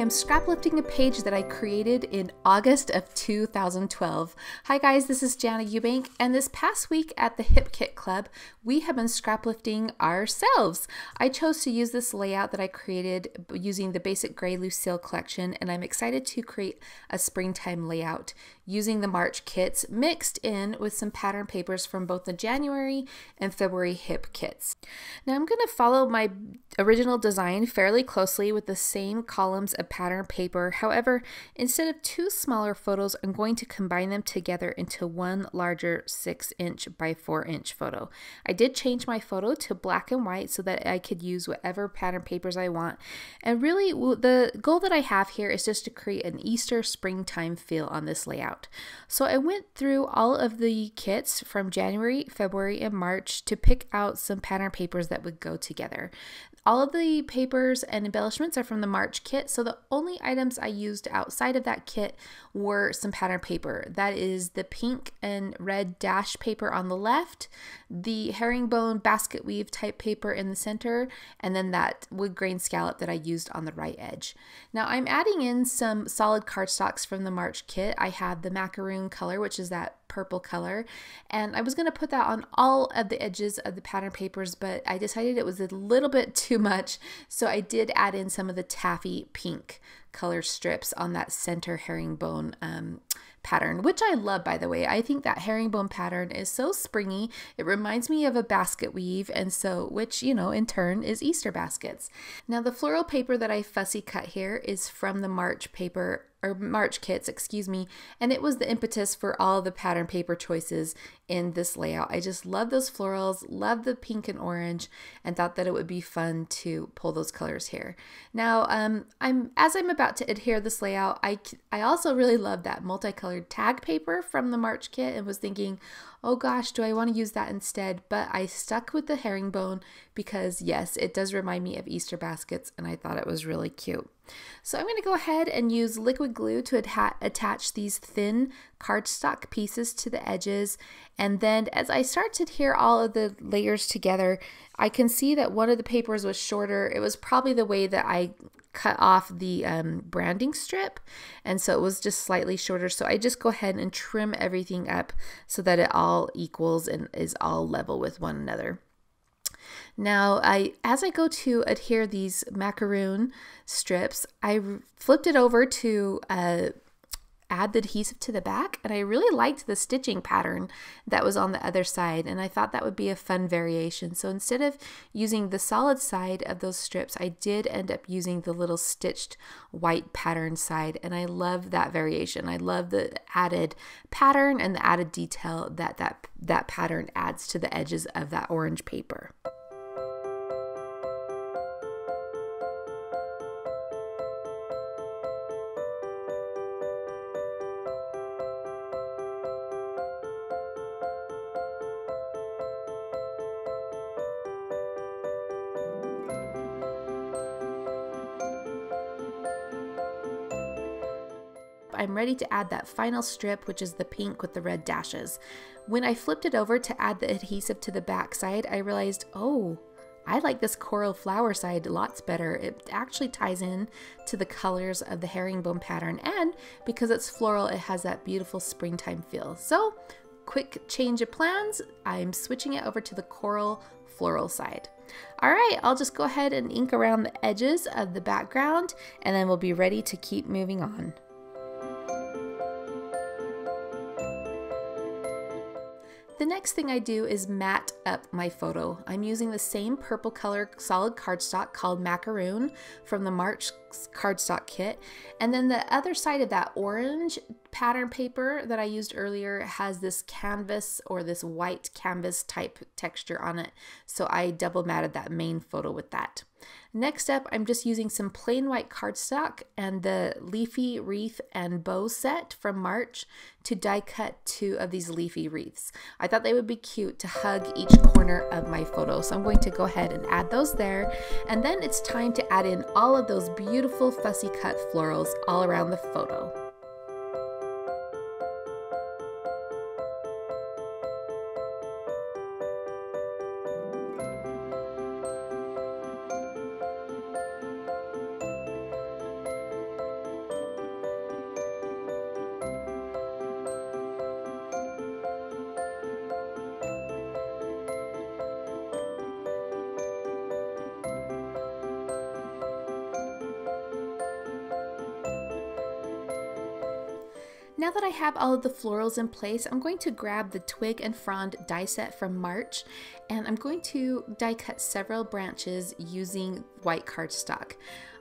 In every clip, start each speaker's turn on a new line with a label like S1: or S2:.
S1: am scrap lifting a page that I created in August of 2012. Hi guys, this is Jana Eubank, and this past week at the Hip Kit Club, we have been scrap lifting ourselves. I chose to use this layout that I created using the Basic Gray Lucille collection, and I'm excited to create a springtime layout using the March kits mixed in with some pattern papers from both the January and February hip kits. Now I'm going to follow my original design fairly closely with the same columns of pattern paper. However, instead of two smaller photos, I'm going to combine them together into one larger 6" by 4" photo. I did change my photo to black and white so that I could use whatever pattern papers I want. And really, the goal that I have here is just to create an Easter springtime feel on this layout. So I went through all of the kits from January, February, and March to pick out some pattern papers that would go together. All of the papers and embellishments are from the March kit, so the only items I used outside of that kit were some pattern paper. That is the pink and red dash paper on the left, the herringbone basket weave type paper in the center, and then that wood grain scallop that I used on the right edge. Now I'm adding in some solid cardstocks from the March kit. I have the macaroon color, which is that purple color, and I was going to put that on all of the edges of the pattern papers, but I decided it was a little bit too much, so I did add in some of the taffy pink color strips on that center herringbone pattern, which I love, by the way. I think that herringbone pattern is so springy. It reminds me of a basket weave, and so, which, you know, in turn is Easter baskets. Now the floral paper that I fussy cut here is from the March paper, or March kits, excuse me, and it was the impetus for all the pattern paper choices in this layout. I just love those florals, love the pink and orange, and thought that it would be fun to pull those colors here. Now, as I'm about to adhere this layout, I also really love that multicolored tag paper from the March kit and was thinking, oh gosh, do I want to use that instead? But I stuck with the herringbone because yes, it does remind me of Easter baskets, and I thought it was really cute. So I'm going to go ahead and use liquid glue to attach these thin cardstock pieces to the edges, and then as I start to adhere all of the layers together, I can see that one of the papers was shorter. It was probably the way that I cut off the branding strip, and so it was just slightly shorter. So I just go ahead and trim everything up so that it all equals and is all level with one another. Now, as I go to adhere these macaroon strips, I flipped it over to add the adhesive to the back, and I really liked the stitching pattern that was on the other side, and I thought that would be a fun variation. So instead of using the solid side of those strips, I did end up using the little stitched white pattern side, and I love that variation. I love the added pattern and the added detail that pattern adds to the edges of that orange paper. I'm ready to add that final strip, which is the pink with the red dashes. When I flipped it over to add the adhesive to the back side, I realized, oh, I like this coral flower side lots better. It actually ties in to the colors of the herringbone pattern, and because it's floral, it has that beautiful springtime feel. So, quick change of plans, I'm switching it over to the coral floral side. All right, I'll just go ahead and ink around the edges of the background, and then we'll be ready to keep moving on. The next thing I do is matte up my photo. I'm using the same purple color solid cardstock called Macaroon from the March cardstock kit, and then the other side of that orange pattern paper that I used earlier has this canvas or this white canvas type texture on it, so I double matted that main photo with that. Next up, I'm just using some plain white cardstock and the leafy wreath and bow set from March to die cut 2 of these leafy wreaths. I thought they would be cute to hug each corner of my photo, so I'm going to go ahead and add those there, and then it's time to add in all of those beautiful fussy cut florals all around the photo. Now that I have all of the florals in place, I'm going to grab the twig and frond die set from March, and I'm going to die cut several branches using white cardstock.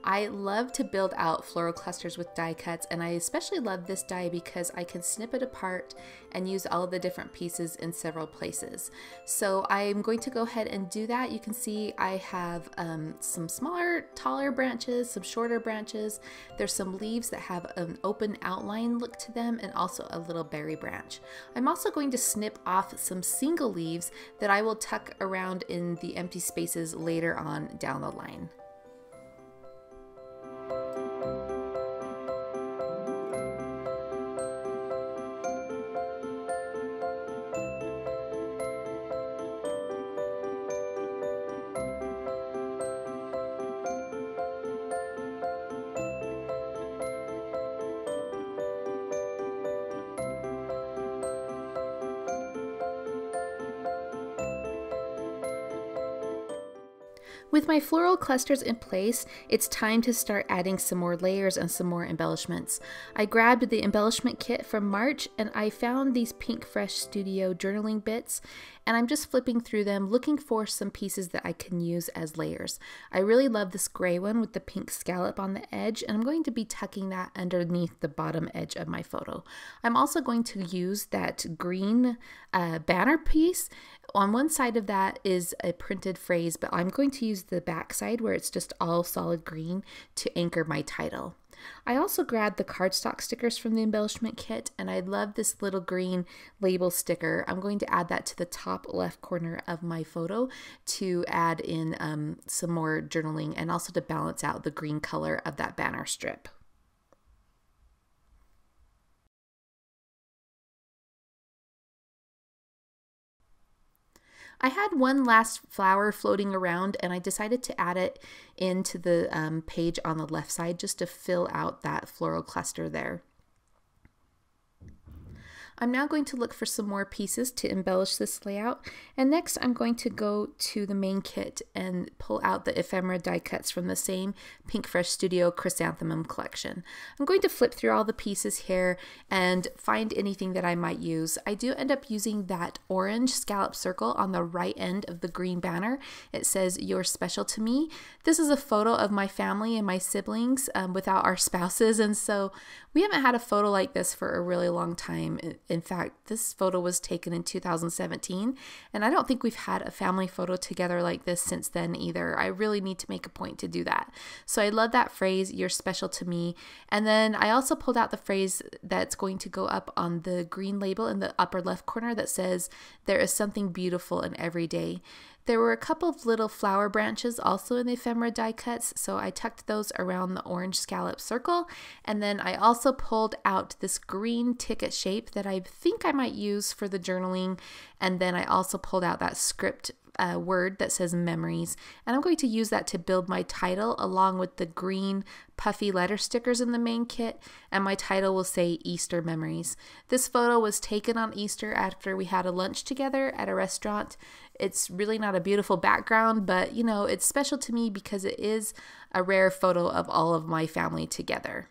S1: I love to build out floral clusters with die cuts, and I especially love this die because I can snip it apart and use all of the different pieces in several places. So I'm going to go ahead and do that. You can see I have some smaller, taller branches, some shorter branches. There's some leaves that have an open outline look to them, and also a little berry branch. I'm also going to snip off some single leaves that I will tuck around in the empty spaces later on down the line. With my floral clusters in place, it's time to start adding some more layers and some more embellishments. I grabbed the embellishment kit from March, and I found these Pink Fresh Studio journaling bits, and I'm just flipping through them looking for some pieces that I can use as layers. I really love this gray one with the pink scallop on the edge, and I'm going to be tucking that underneath the bottom edge of my photo. I'm also going to use that green banner piece. On one side of that is a printed phrase, but I'm going to use the back side where it's just all solid green to anchor my title. I also grabbed the cardstock stickers from the embellishment kit, and I love this little green label sticker. I'm going to add that to the top left corner of my photo to add in some more journaling, and also to balance out the green color of that banner strip. I had one last flower floating around, and I decided to add it into the page on the left side just to fill out that floral cluster there. I'm now going to look for some more pieces to embellish this layout, and next I'm going to go to the main kit and pull out the ephemera die cuts from the same Pink Fresh Studio Chrysanthemum collection. I'm going to flip through all the pieces here and find anything that I might use. I do end up using that orange scallop circle on the right end of the green banner. It says, "You're special to me." This is a photo of my family and my siblings without our spouses, and so we haven't had a photo like this for a really long time. In fact, this photo was taken in 2017, and I don't think we've had a family photo together like this since then either. I really need to make a point to do that. So I love that phrase, "You're special to me." And then I also pulled out the phrase that's going to go up on the green label in the upper left corner that says, "There is something beautiful in every day." There were a couple of little flower branches also in the ephemera die cuts, so I tucked those around the orange scallop circle, and then I also pulled out this green ticket shape that I think I might use for the journaling, and then I also pulled out that script word that says memories, and I'm going to use that to build my title along with the green puffy letter stickers in the main kit, and my title will say Easter Memories. This photo was taken on Easter after we had a lunch together at a restaurant. It's really not a beautiful background, but you know, it's special to me because it is a rare photo of all of my family together.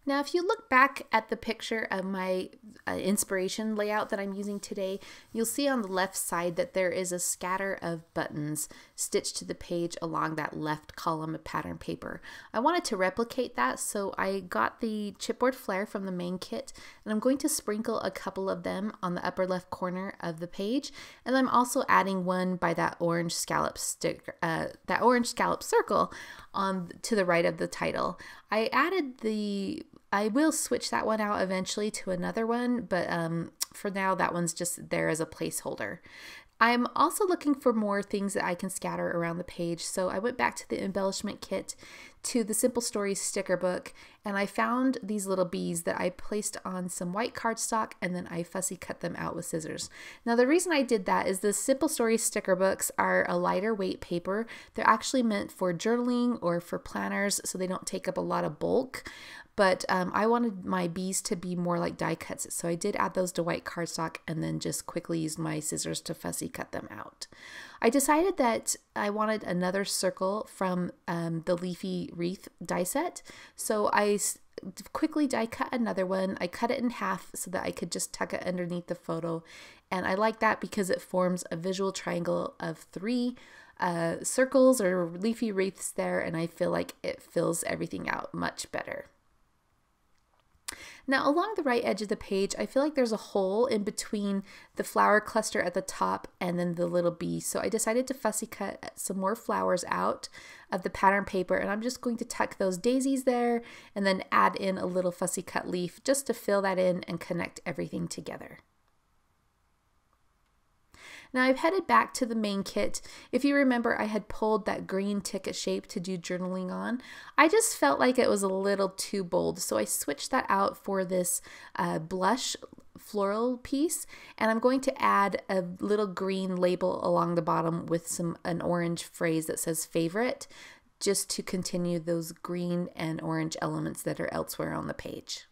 S1: Now, if you look back at the picture of my inspiration layout that I'm using today, you'll see on the left side that there is a scatter of buttons stitched to the page along that left column of pattern paper. I wanted to replicate that, so I got the chipboard flare from the main kit, and I'm going to sprinkle a couple of them on the upper left corner of the page, and I'm also adding one by that orange scallop sticker, that orange scallop circle on to the right of the title. I will switch that one out eventually to another one, but for now that one's just there as a placeholder. I'm also looking for more things that I can scatter around the page, so I went back to the embellishment kit to the Simple Stories sticker book, and I found these little bees that I placed on some white cardstock, and then I fussy cut them out with scissors. Now the reason I did that is the Simple Stories sticker books are a lighter weight paper. They're actually meant for journaling or for planners, so they don't take up a lot of bulk. but I wanted my bees to be more like die cuts. So I did add those to white cardstock and then just quickly used my scissors to fussy cut them out. I decided that I wanted another circle from the leafy wreath die set. So I quickly die cut another one. I cut it in half so that I could just tuck it underneath the photo. And I like that because it forms a visual triangle of 3 circles or leafy wreaths there, and I feel like it fills everything out much better. Now along the right edge of the page, I feel like there's a hole in between the flower cluster at the top and then the little bee. So I decided to fussy cut some more flowers out of the pattern paper, and I'm just going to tuck those daisies there and then add in a little fussy cut leaf just to fill that in and connect everything together. Now I've headed back to the main kit. If you remember, I had pulled that green ticket shape to do journaling on. I just felt like it was a little too bold, so I switched that out for this blush floral piece, and I'm going to add a little green label along the bottom with an orange phrase that says favorite, just to continue those green and orange elements that are elsewhere on the page.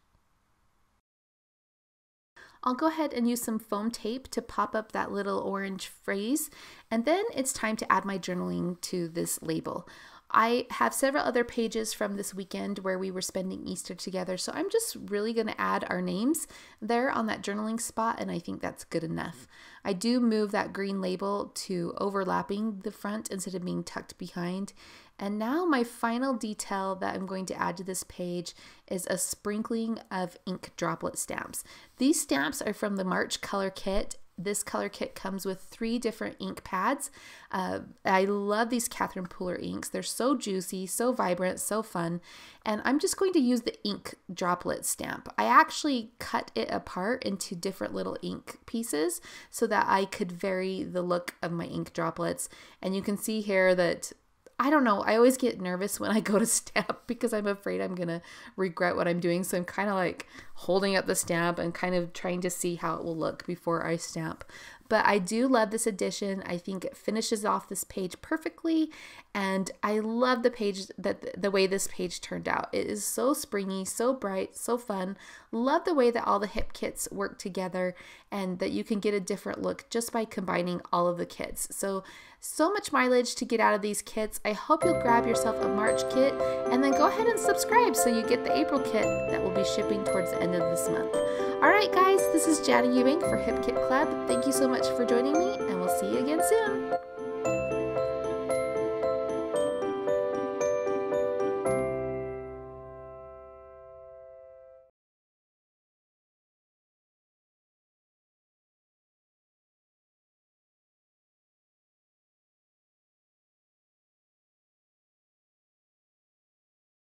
S1: I'll go ahead and use some foam tape to pop up that little orange phrase, and then it's time to add my journaling to this label. I have several other pages from this weekend where we were spending Easter together, so I'm just really going to add our names there on that journaling spot, and I think that's good enough. I do move that green label to overlapping the front instead of being tucked behind. And now my final detail that I'm going to add to this page is a sprinkling of ink droplet stamps. These stamps are from the March color kit. This color kit comes with 3 different ink pads. I love these Catherine Pooler inks. They're so juicy, so vibrant, so fun. And I'm just going to use the ink droplet stamp. I actually cut it apart into different little ink pieces so that I could vary the look of my ink droplets. And you can see here that I don't know, I always get nervous when I go to stamp because I'm afraid I'm gonna regret what I'm doing. So I'm kind of like holding up the stamp and kind of trying to see how it will look before I stamp. But I do love this edition. I think it finishes off this page perfectly, and I love the way this page turned out. It is so springy, so bright, so fun. Love the way that all the hip kits work together and that you can get a different look just by combining all of the kits. So much mileage to get out of these kits. I hope you'll grab yourself a March kit and then go ahead and subscribe so you get the April kit that will be shipping towards the end of this month. Alright guys, this is Jana Eubank for Hip Kit Club. Thank you so much for joining me, and we'll see you again soon.